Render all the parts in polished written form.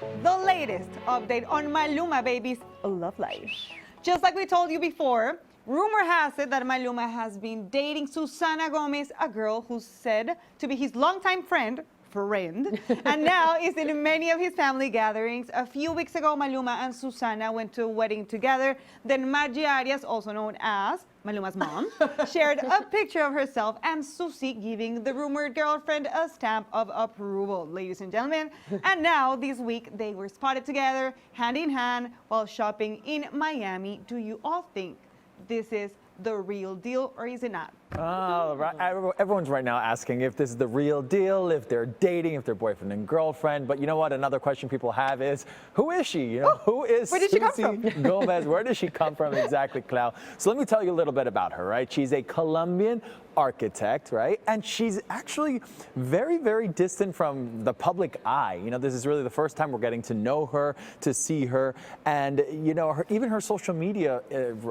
have the latest update on Maluma baby's love life. Just like we told you before, rumor has it that Maluma has been dating Susana Gomez, a girl who's said to be his longtime friend, and now is in many of his family gatherings. A few weeks ago, Maluma and Susana went to a wedding together. Then Margie Arias, also known as Maluma's mom, shared a picture of herself and Susie giving the rumored girlfriend a stamp of approval, ladies and gentlemen. And now, this week, they were spotted together, hand in hand, while shopping in Miami. Do you all think this is the real deal, or is it not? Oh, right. Everyone's right now asking if this is the real deal, if they're dating, if they're boyfriend and girlfriend. But you know what? Another question people have is, who is she? You know, who is Where did she come Susie Gomez? Where does she come from exactly, Clau? So let me tell you a little bit about her, right? She's a Colombian architect, right? And she's actually very, very distant from the public eye. You know, this is really the first time we're getting to know her, to see her. And, you know, even her social media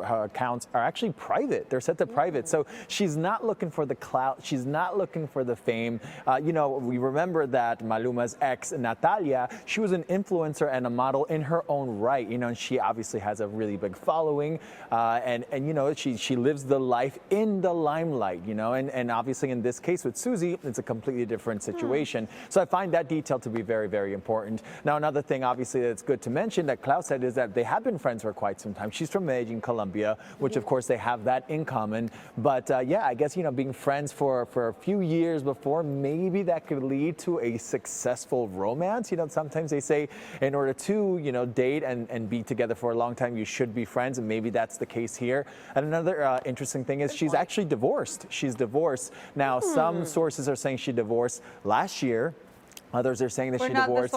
accounts are actually private. They're set to private. So she's not looking for the clout. She's not looking for the fame. You know, we remember that Maluma's ex, Nastassja, she was an influencer and a model in her own right. You know, and she obviously has a really big following. And you know, she lives the life in the limelight, you know, and obviously in this case with Susie, it's a completely different situation. So I find that detail to be very, very important. Now, another thing, obviously, that's good to mention that Klaus said is that they have been friends for quite some time. She's from Medellin, Colombia, which of course they have that in common. But yeah, I guess, you know, being friends for a few years before, maybe that could lead to a successful romance. You know, sometimes they say in order to, you know, date and be together for a long time, you should be friends, and maybe that's the case here. And another interesting thing is she's actually divorced. She's divorced. Now, some sources are saying she divorced last year. Others are saying that she divorced.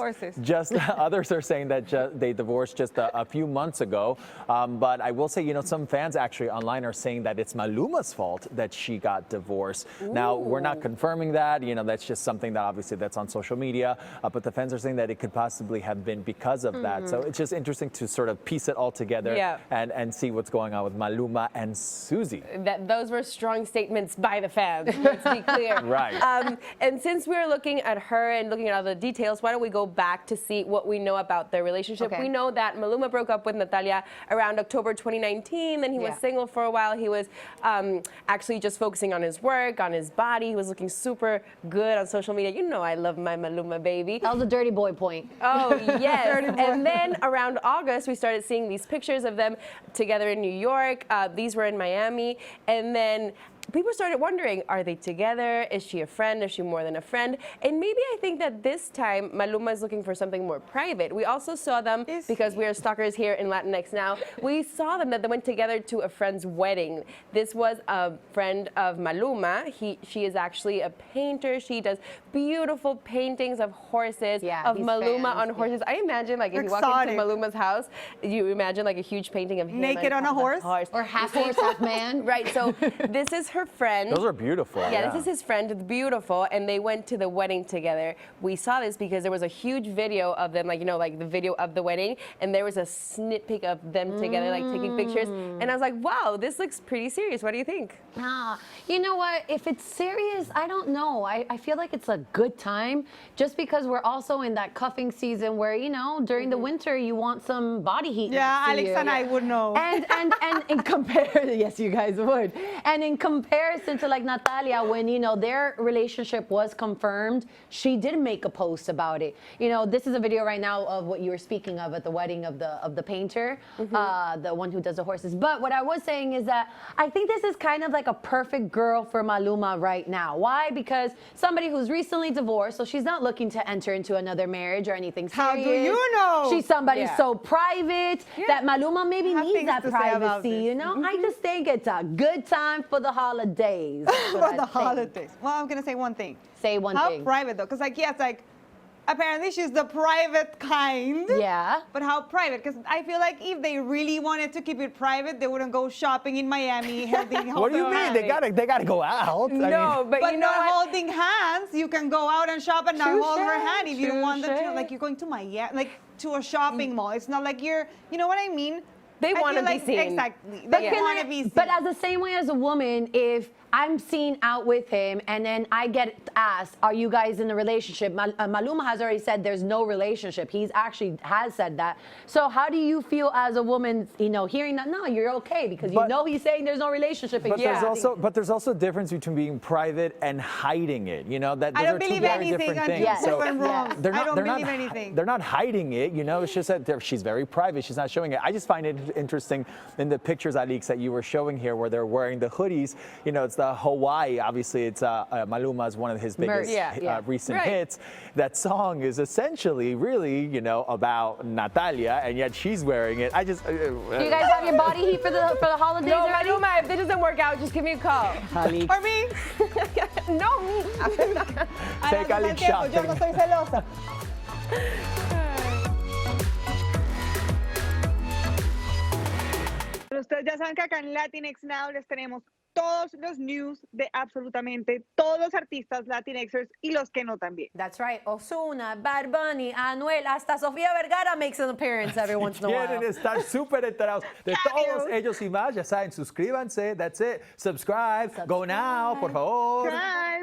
Others are saying that they divorced just a few months ago. But I will say, you know, some fans actually online are saying that it's Maluma's fault that she got divorced. Ooh. Now, we're not confirming that. You know, that's just something that obviously that's on social media. But the fans are saying that it could possibly have been because of that. So it's just interesting to sort of piece it all together and see what's going on with Maluma and Susie. Those were strong statements by the fans, let's be clear. Right. And since we're looking at her and looking at all the details, why don't we go back to see what we know about their relationship. We know that Maluma broke up with Nastassja around October 2019. Then he was single for a while. He was actually just focusing on his work, on his body. He was looking super good on social media. You know I love my Maluma baby. That was a dirty boy point. Oh, yes. And then around August, we started seeing these pictures of them together in New York. These were in Miami. And then people started wondering, are they together? Is she a friend? Is she more than a friend? And maybe I think that this time Maluma is looking for something more private. We also saw them, because we are stalkers here in Latinx Now, we saw them that they went together to a friend's wedding. This was a friend of Maluma. She is actually a painter. She does beautiful paintings of horses, of Maluma on horses. I imagine, like, if you walk into Maluma's house, you imagine like a huge painting of him naked on a horse. Or half horse, half man. Right, so this is her friend. Those are beautiful. Yeah, this is his friend. It's beautiful. And they went to the wedding together. We saw this because there was a huge video of them, like, you know, like the video of the wedding. And there was a snip peek of them together, like taking pictures. And I was like, wow, this looks pretty serious. What do you think? You know what? If it's serious, I don't know. I feel like it's a good time, just because we're also in that cuffing season where, you know, during the winter, you want some body heat. Yeah, Alex and I would know. And in comparison, yes, you guys would. And in comparison to like Nastassja, when, you know, their relationship was confirmed, she did make a post about it. You know, this is a video right now of what you were speaking of at the wedding of the painter, the one who does the horses. But what I was saying is that I think this is kind of like a perfect girl for Maluma right now. Why? Because somebody who's recently divorced, so she's not looking to enter into another marriage or anything serious. How do you know? She's somebody so private that Maluma maybe needs that privacy, you know? I just think it's a good time for the holidays. For the holidays. Well, I'm going to say one thing. Say one thing. How private, though? Because, like, yes, like, apparently she's the private kind. Yeah. But how private? Because I feel like if they really wanted to keep it private, they wouldn't go shopping in Miami holding What do you mean? They gotta go out. No, but you know not what? holding hands. You can go out and shop and not hold her hand if you don't want them to. Like, you're going to Miami, like, to a shopping mall. It's not like you're, you know what I mean? They want to be seen. Exactly. They want to be seen. But as the same way as a woman, if I'm seen out with him, and then I get asked, "Are you guys in a relationship?" Maluma has already said there's no relationship. He's actually has said that. So how do you feel as a woman, hearing that? No, you're okay because he's saying there's no relationship. But there's also a difference between being private and hiding it. That I those don't are two believe very anything different until things. So proven wrong. I don't believe anything. They're not hiding it. It's just that she's very private. She's not showing it. I just find it interesting in the pictures, Alix, that you were showing here, where they're wearing the hoodies. It's the Hawaii. Obviously, it's Maluma is one of his biggest recent hits. That song is essentially really, about Natalia, and yet she's wearing it. Do you guys have your body heat for the holidays? No, already? Maluma, if this doesn't work out, just give me a call. Alix. Or me. No, me. Take Alix Yo shopping. no soy celosa. Ustedes ya saben que acá en Latinx Now les tenemos todos los news de absolutamente todos los artistas latinxers y los que no también. That's right. Ozuna, Bad Bunny, Anuel, hasta Sofía Vergara makes an appearance every once in a while. Quieren estar súper enterados de todos ellos y más. Ya saben, suscríbanse. That's it. Subscribe. Go now, por favor. Bye.